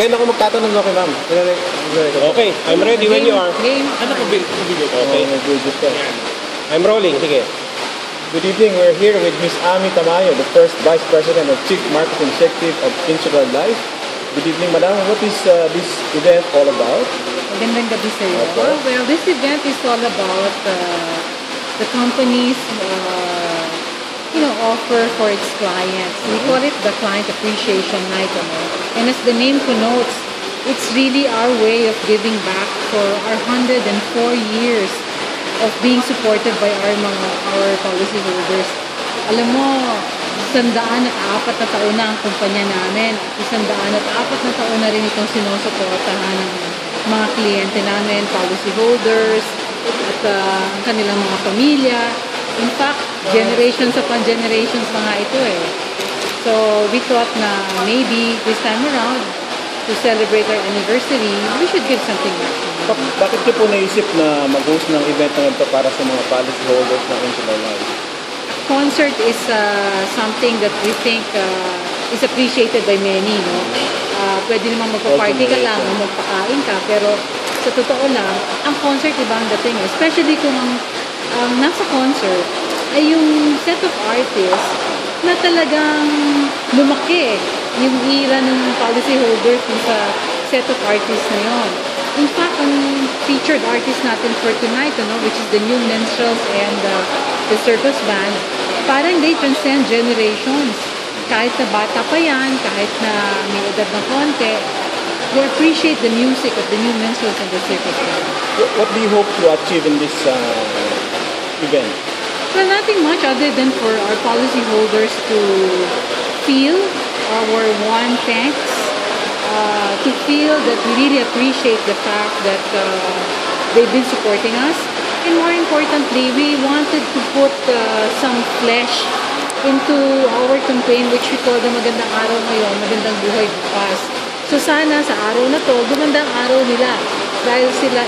Pwede ako magtatanong ako kay ma'am. Okay, I'm ready when you are. Ano ko video? Okay. I'm rolling, sige. Good evening. We're here with Miss Ami Tamayo, the first Vice President and Chief Marketing Executive of Insular Life. Good evening, Madam. What is this event all about? Magandang gabi sa iyo. Okay. Well, this event is all about the company's offer for its clients. We call it the Client Appreciation Night. And as the name connotes, it's really our way of giving back for our 104 years of being supported by our policyholders. Alam mo, 104 na taon na ang kumpanya namin. 104 na taon na rin itong sinusuportahan ng mga kliyente namin, policyholders, at ang kanilang mga pamilya. In fact, generations upon generations na nga ito eh. So, we thought na maybe this time around, to celebrate our anniversary, we should give something back. Bakit niyo po naisip na mag-host ng event na ito para sa mga policyholders ng Insular Life? Concert is something that we think is appreciated by many, no? Pwede naman magpa-party ka lang o magpakain ka, pero sa totoo lang, ang concert iba ang dating. Especially kung ang nasa concert ay yung set of artists na talagang lumaki yung era ng policyholders sa set of artists na yon. In fact, ang featured artist natin for tonight, which is the New Minstrels and the Circus Band, parang they transcend generations. Kahit na bata pa yan, kahit na may edad na konti, they appreciate the music of the New Minstrels and the Circus Band. What do you hope to achieve in this event? Well, nothing much other than for our policyholders to feel our warm thanks, to feel that we really appreciate the fact that they've been supporting us. And more importantly, we wanted to put some flesh into our campaign, which we call the Magandang Araw Ngayon, Magandang Buhay Bukas. So sana sa araw na to, gumanda ang araw nila dahil sila